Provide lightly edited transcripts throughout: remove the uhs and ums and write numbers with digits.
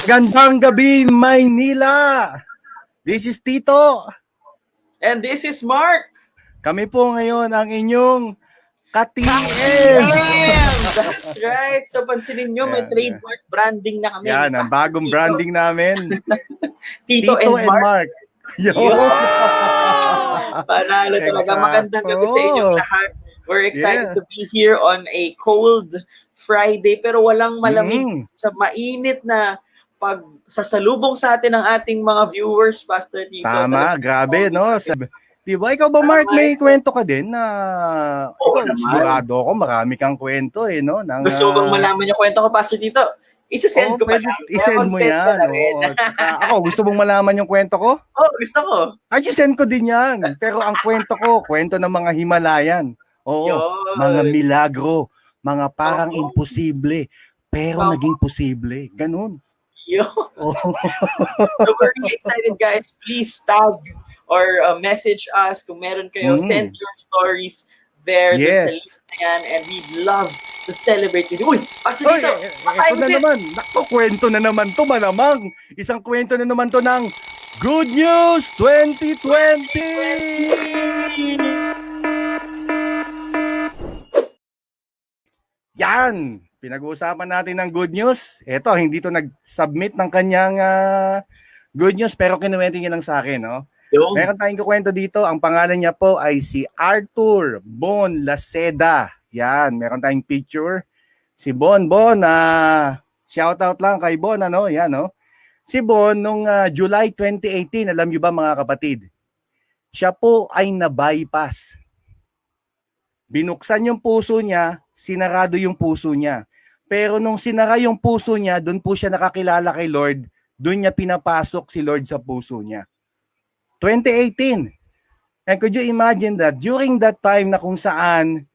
Gandang gabi, Maynila! This is Tito. And this is Mark. Kami po ngayon ang inyong KTM! KTM! That's right. So pansinin nyo, may trademark branding na kami. Yan, ang bagong branding namin. Tito and Mark. Yo! Panalo talaga. Magandang gabi sa inyong lahat. We're excited to be here on a cold Friday pero walang malamig sa mainit na pagsasalubong sa atin ng ating mga viewers, Pastor Tito. Tama, grabe, no? Diba? Ikaw ba, Mark, may kwento ka din na sigurado ako, marami kang kwento eh, no? Gusto bang malaman yung kwento ko, Pastor Tito? Isa-send ko pa lang. I-send mo yan. Ako, gusto mong malaman yung kwento ko? Gusto ko. Ay, send ko din yan. Pero ang kwento ko, kwento ng mga Himalayan. Oo, mga milagro, mga parang imposible, pero naging posible. Ganun. So we're really excited, guys. Please tag or message us kung meron kayo. Send your stories there. Sa link na yan, and we'd love to celebrate with you. Uy, Pastor Tito, ito na naman. Naku, kwento na naman to, malamang. Isang kwento na naman to ng Good News 2020! Yan! Pinag-uusapan natin ng good news. Ito, hindi to nag-submit ng kanyang good news, pero kinuwento niya lang sa akin, no? Meron tayong kukwento dito. Ang pangalan niya po ay si Arthur Bon Laceda. Yan, meron tayong picture. Si Bon, shout out lang kay Bon, ano? Yan, no? Si Bon, nung July 2018, alam niyo ba mga kapatid, siya po ay na-bypass. Binuksan yung puso niya, sinarado yung puso niya. Pero nung sinara yung puso niya, doon po siya nakakilala kay Lord, doon niya pinapasok si Lord sa puso niya. 2018. And could you imagine that during that time na kung saan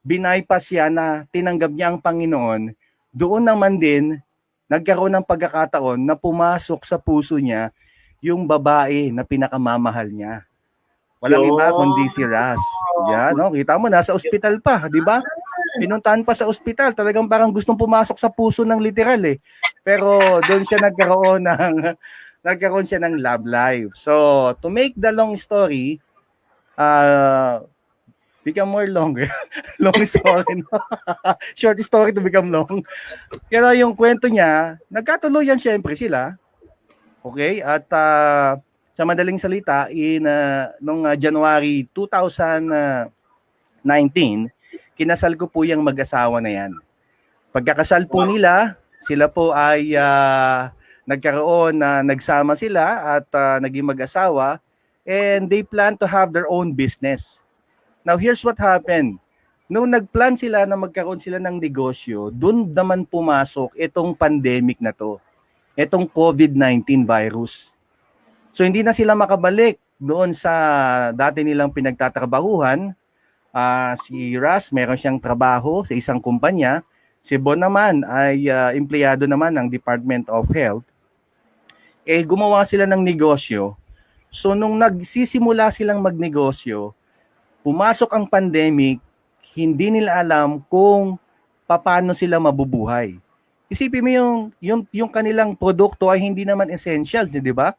binaypas siya na tinanggap niya ang Panginoon, doon naman din nagkaroon ng pagkakataon na pumasok sa puso niya yung babae na pinakamamahal niya. Walang iba kundi si Ras. Yan, no? Kita mo, nasa ospital pa, di ba? Pinuntahan pa sa ospital. Talagang parang gustong pumasok sa puso ng literal eh. Pero doon siya nagkaroon ng love life. So, to make the long story, become more longer. Long story, no? Short story to become long. Pero yung kwento niya, nagkatuluyan syempre sila. Okay? At sa madaling salita, noong January 2019, kinasal ko po yung mag-asawa na yan. Pagkakasal po nila, sila po ay nagkaroon na nagsama sila at naging mag-asawa, and they plan to have their own business. Now, here's what happened. Nung nagplan sila na magkaroon sila ng negosyo, dun naman pumasok itong pandemic na to, itong COVID-19 virus. So hindi na sila makabalik doon sa dati nilang pinagtatrabahuhan. Si Ras, meron siyang trabaho sa isang kumpanya. Si Bon naman ay empleyado naman ng Department of Health. Gumawa sila ng negosyo. So nung nagsisimula silang magnegosyo, pumasok ang pandemic, hindi nila alam kung paano sila mabubuhay. Isipin mo yung kanilang produkto ay hindi naman essentials, di ba?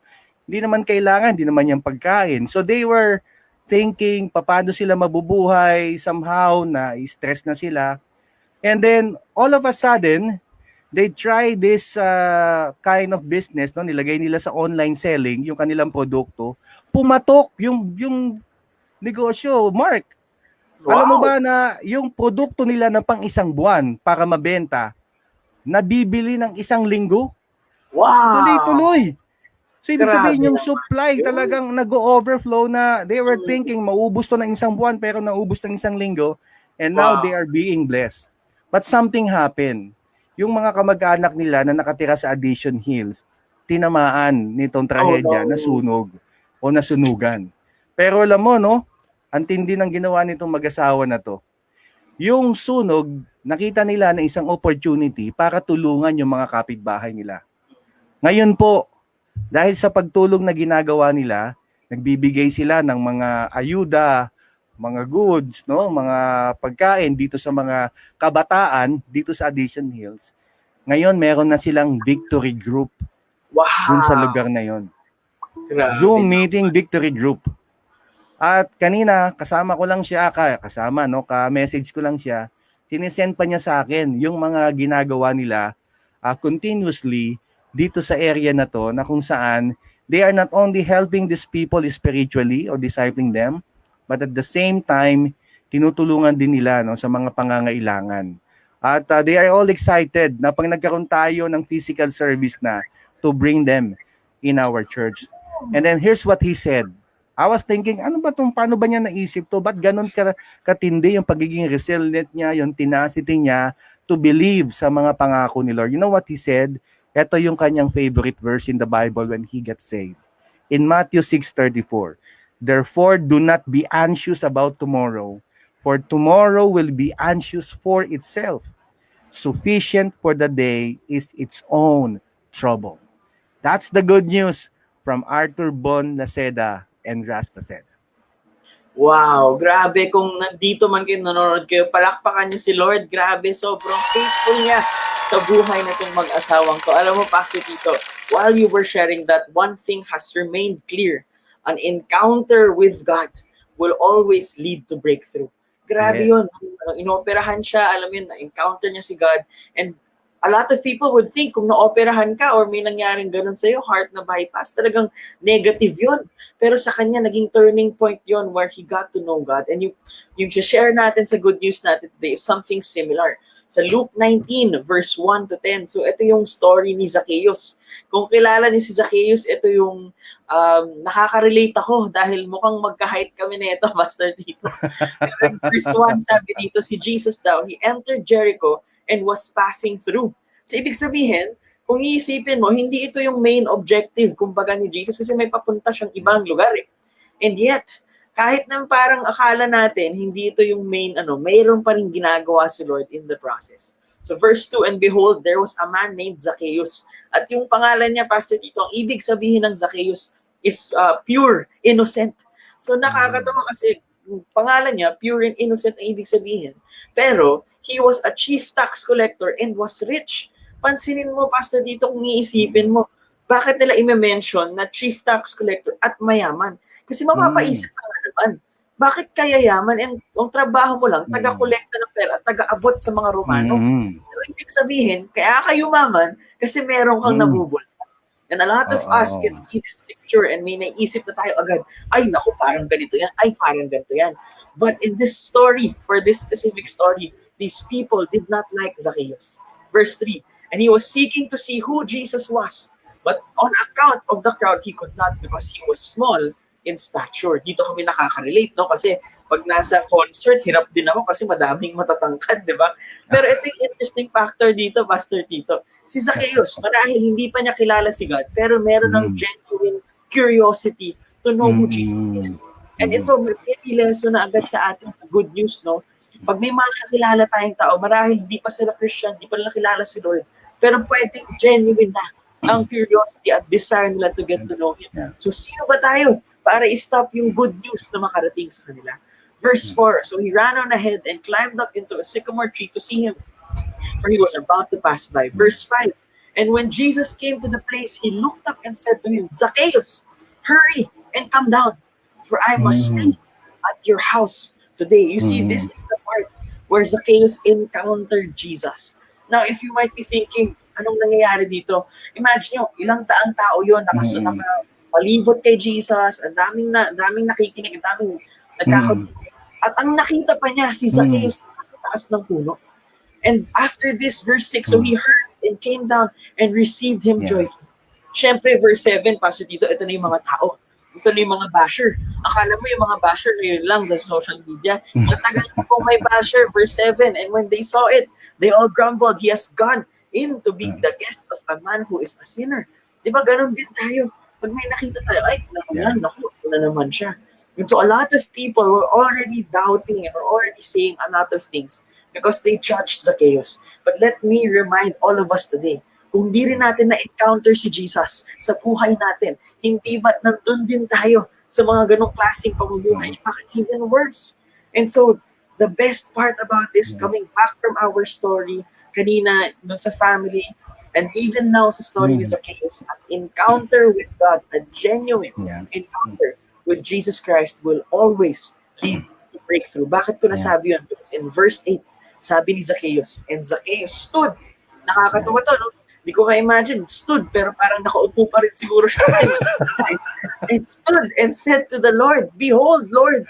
Hindi naman kailangan, hindi naman yung pagkain. So they were thinking paano sila mabubuhay, somehow na stress na sila. And then all of a sudden, they try this kind of business, no? Nilagay nila sa online selling yung kanilang produkto. Pumatok yung negosyo, Mark. Wow. Alam mo ba na yung produkto nila na pang isang buwan para mabenta, nabibili ng isang linggo? Wow! Tuloy-tuloy. So, ibig sabihin yung supply talagang nag-overflow na they were thinking maubos to ng isang buwan pero naubos ng isang linggo, and now they are being blessed. But something happened. Yung mga kamag-anak nila na nakatira sa Addition Hills, tinamaan nitong trahedya na sunog o nasunugan. Pero alam mo, no, ang tindi ng ginawa nitong mag-asawa na to. Yung sunog, nakita nila na isang opportunity para tulungan yung mga kapitbahay nila. Ngayon po, dahil sa pagtulong na ginagawa nila, nagbibigay sila ng mga ayuda, mga goods, no, mga pagkain dito sa mga kabataan dito sa Addition Hills. Ngayon, meron na silang victory group dun sa lugar na yon. Zoom meeting victory group. At kanina, kasama ko lang siya, ka-message ko lang siya, sinesend pa niya sa akin yung mga ginagawa nila continuously dito sa area na to, na kung saan they are not only helping these people spiritually or discipling them, but at the same time, tinutulungan din nila sa mga pangangailangan. At they are all excited na pag nagkaroon tayo ng physical service na to bring them in our church. And then here's what he said. I was thinking, paano ba niya naisip to? Ba't ganun katindi yung pagiging resilient niya, yung tenacity niya to believe sa mga pangako ni Lord? You know what he said? Ito yung kanyang favorite verse in the Bible when he gets saved. In Matthew 6:34, therefore do not be anxious about tomorrow, for tomorrow will be anxious for itself. Sufficient for the day is its own trouble. That's the good news from Arthur Bon Laceda and Ras Laceda. Wow, grabe. Kung nandito man kayo, nanonood kayo, palakpakan niyo si Lord. Grabe, sobrang faithful niya sa buhay na itong mag-asawang to. Alam mo, Pastor Tito, while you were sharing that, one thing has remained clear. An encounter with God will always lead to breakthrough. Grabe yun. Inoperahan siya, alam mo yun, na-encounter niya si God. And a lot of people would think kung naoperahan ka or may nangyaring ganun sa'yo, heart na bypass, talagang negative yun. Pero sa kanya, naging turning point yun where he got to know God. And yung share natin sa good news natin today is something similar. Sa Luke 19, verse 1 to 10. So ito yung story ni Zacchaeus. Kung kilala niyo si Zacchaeus, ito yung nakaka-relate ako dahil mukhang magka-height kami na ito, Pastor Tito. Verse 1, sabi dito, si Jesus daw, he entered Jericho and was passing through. So, ibig sabihin, kung iisipin mo, hindi ito yung main objective, kumbaga ni Jesus, kasi may papunta siyang ibang lugar eh. And yet, kahit na parang akala natin, hindi ito yung main, mayroon pa rin ginagawa si Lord in the process. So, verse 2, and behold, there was a man named Zacchaeus. At yung pangalan niya, Pastor dito, ang ibig sabihin ng Zacchaeus is pure, innocent. So, nakakatawa kasi, pangalan niya, pure and innocent ang ibig sabihin. Pero, he was a chief tax collector and was rich. Pansinin mo, Pastor, dito kung iisipin mo, bakit nila i-mention na chief tax collector at mayaman? Kasi mapapaisip ka naman, bakit kaya yaman? And ang trabaho mo lang, taga-kolekta ng pera at taga-abot sa mga Romano. So, ibig sabihin, kaya kayo maman, kasi meron kang nabubulsa. And a lot of us can see this picture and may naisip na tayo agad, ay, naku, parang ganito yan, ay, parang ganito yan. But in this story, for this specific story, these people did not like Zacchaeus. Verse 3, and he was seeking to see who Jesus was. But on account of the crowd, he could not because he was small in stature. Dito kami nakaka-relate, no? Kasi pag nasa concert, hirap din ako kasi madaming matatangkad, di ba? Pero ito yung interesting factor dito, Pastor Tito. Si Zacchaeus, marahil hindi pa niya kilala si God, pero meron ng genuine curiosity to know who Jesus is. And ito, may lesson na agad sa atin, good news, no? Pag may mga kakilala tayong tao, marahil hindi pa sila Christian, hindi pa nila kilala si Lord, pero pwedeng genuine na ang curiosity at desire nila to get to know Him. So, sino ba tayo para i-stop yung good news na makarating sa kanila? Verse 4, so he ran on ahead and climbed up into a sycamore tree to see Him, for he was about to pass by. Verse 5, and when Jesus came to the place, he looked up and said to him, Zacchaeus, hurry and come down, for I must stay at your house today. You see, this is the part where Zacchaeus encountered Jesus. Now, if you might be thinking, anong nangyayari dito? Imagine nyo, ilang daang tao yun, nakapalibot kay Jesus, ang daming nakikinig, ang daming nagkakagulo. At ang nakita pa niya, si Zacchaeus sa taas ng puno. And after this, verse 6, so he heard and came down and received him joyfully. Siyempre, verse 7, Pastor Tito, ito na yung mga tao. Ito na yung mga basher. Akala mo yung mga basher na yun lang sa social media. Natagal mo kung may basher, verse 7. And when they saw it, they all grumbled, he has gone in to be the guest of a man who is a sinner. Diba, ganun din tayo. Pag may nakita tayo, ay, naku, na naman siya. And so a lot of people were already doubting and were already saying a lot of things because they judged Zacchaeus. But let me remind all of us today, kung di rin natin na-encounter si Jesus sa buhay natin, hindi ba nandun din tayo sa mga ganong klaseng pamumuhay? Bakit even worse? And so, the best part about this, coming back from our story, kanina dun sa family, and even now sa story ni Zacchaeus, an encounter with God, a genuine encounter with Jesus Christ will always lead to breakthrough. Bakit ko nasabi yun? Because in verse 8, sabi ni Zacchaeus, and Zacchaeus stood. Nakakatawa to, no? Hindi ko ma-imagine, stood, pero parang nakaupo pa rin siguro siya. And stood and said to the Lord, behold, Lord,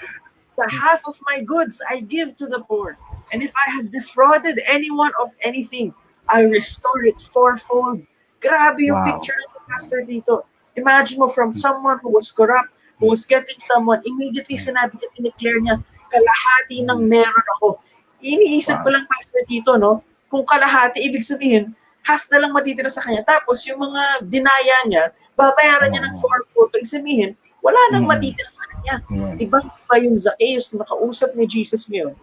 the half of my goods I give to the poor. And if I have defrauded anyone of anything, I restore it fourfold. Grabe yung picture ng pastor dito. Imagine mo, from someone who was corrupt, who was getting someone, immediately sinabi niya, tineclare niya, kalahati ng meron ako. Iniisip ko lang, pastor dito, no? Kung kalahati, ibig sabihin, half na lang matitira sa kanya. Tapos yung mga dinaya niya, babayaran niya ng fourfold. Ibig sabihin, wala nang matitira sa kanya. Diba yung Zacchaeus na nakausap ni Jesus ngayon?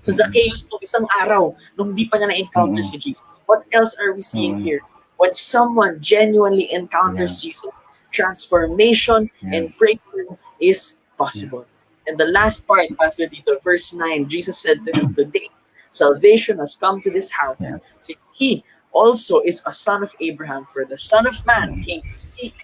Sa Zacchaeus nung isang araw, nung di pa niya na-encounter si Jesus. What else are we seeing here? When someone genuinely encounters Jesus, transformation and breakthrough is possible. And the last part, Pastor Tito, verse 9, Jesus said to him, today, salvation has come to this house, since he also is a son of Abraham, for the Son of Man came to seek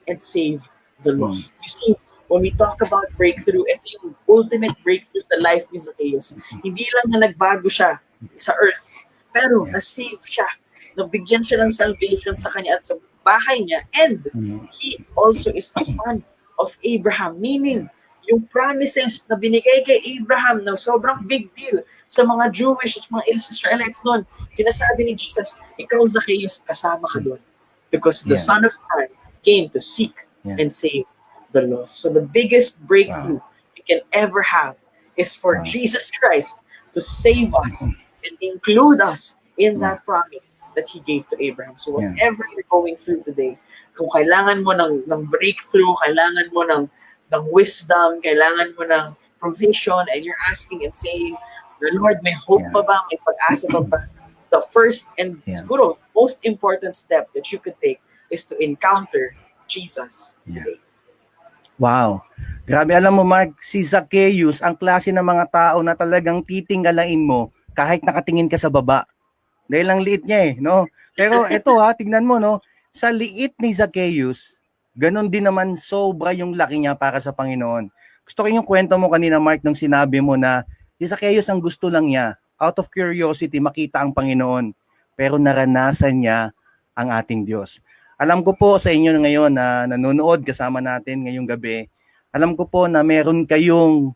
and save the lost. You see, when we talk about breakthrough, ito yung ultimate breakthrough sa life ni Zacchaeus. Hindi lang na nagbago siya sa earth, pero na-save siya. Nabigyan siya ng salvation sa kanya at sa bahay niya. And he also is a son of Abraham, meaning yung promises na binigay kay Abraham na sobrang big deal sa mga Jewish at mga Israelites noon, sinasabi ni Jesus, ikaw Zacchaeus, kasama ka doon. Because the Son of Man came to seek and save the lost. So the biggest breakthrough we can ever have is for Jesus Christ to save us and include us in that promise that He gave to Abraham. So whatever you're going through today, kung kailangan mo ng breakthrough, kailangan mo ng wisdom, kailangan mo ng provision, and you're asking and saying, Lord, may hope pa ba? May pag-asa pa ba? The first and siguro most important step that you could take is to encounter Jesus today. Wow. Grabe, alam mo Mark, si Zacchaeus, ang klase ng mga tao na talagang titingalain mo kahit nakatingin ka sa baba. Dahil ang liit niya no? Pero ito tignan mo, no? Sa liit ni Zacchaeus, ganon din naman sobra yung laki niya para sa Panginoon. Gusto ko yung kwento mo kanina, Mark, nung sinabi mo na si Zacchaeus ang gusto lang niya, out of curiosity, makita ang Panginoon. Pero naranasan niya ang ating Diyos. Alam ko po sa inyo ngayon na nanonood kasama natin ngayong gabi, alam ko po na meron kayong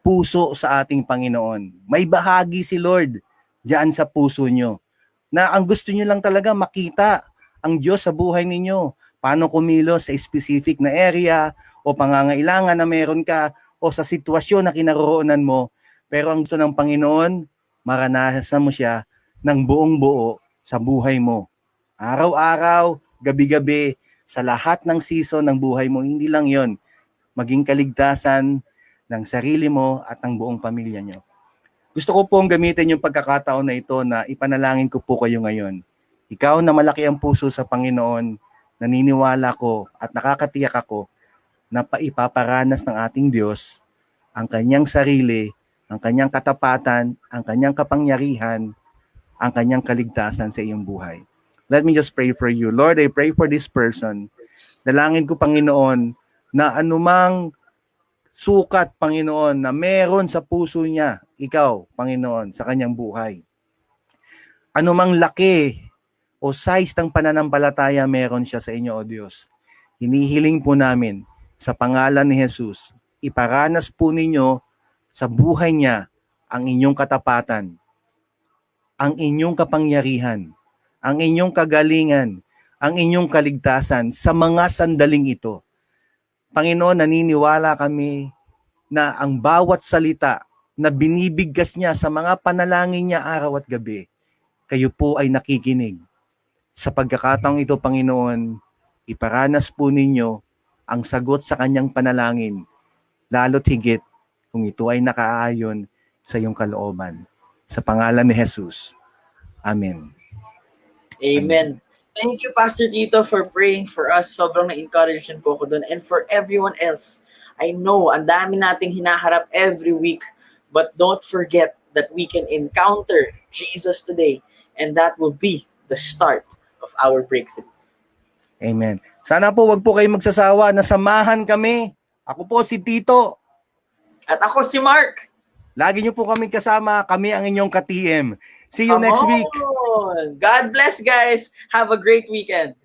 puso sa ating Panginoon. May bahagi si Lord diyan sa puso nyo. Na ang gusto nyo lang talaga makita ang Diyos sa buhay ninyo. Paano kumilos sa specific na area o pangangailangan na meron ka o sa sitwasyon na kinaroroonan mo. Pero ang gusto ng Panginoon, maranasan mo siya ng buong buo sa buhay mo. Araw-araw, gabi-gabi, sa lahat ng season ng buhay mo, hindi lang yon, maging kaligtasan ng sarili mo at ng buong pamilya nyo. Gusto ko pong gamitin yung pagkakataon na ito na ipanalangin ko po kayo ngayon. Ikaw na malaki ang puso sa Panginoon, naniniwala ko at nakakatiyak ako na paipaparanas ng ating Diyos ang kanyang sarili, ang kanyang katapatan, ang kanyang kapangyarihan, ang kanyang kaligtasan sa iyong buhay. Let me just pray for you. Lord, I pray for this person. Dalangin ko, Panginoon, na anumang sukat, Panginoon, na meron sa puso niya, ikaw, Panginoon, sa kanyang buhay. Anumang laki o size ng pananampalataya meron siya sa inyo, O Diyos. Hinihiling po namin sa pangalan ni Jesus, iparanas po ninyo sa buhay niya ang inyong katapatan, ang inyong kapangyarihan, ang inyong kagalingan, ang inyong kaligtasan sa mga sandaling ito. Panginoon, naniniwala kami na ang bawat salita na binibigkas niya sa mga panalangin niya araw at gabi, kayo po ay nakikinig. Sa pagkakataong ito, Panginoon, iparanas po ninyo ang sagot sa kanyang panalangin, lalo't higit kung ito ay nakaayon sa iyong kalooban. Sa pangalan ni Jesus. Amen. Amen. Thank you, Pastor Tito, for praying for us. Sobrang na-encourage po ako doon. And for everyone else, I know, ang dami nating hinaharap every week. But don't forget that we can encounter Jesus today, and that will be the start of our breakthrough. Amen. Sana po wag po kayong magsasawa na samahan kami. Ako po si Tito. At ako si Mark. Lagi niyo po kami kasama. Kami ang inyong ka-TM. See you next week. God bless, guys. Have a great weekend.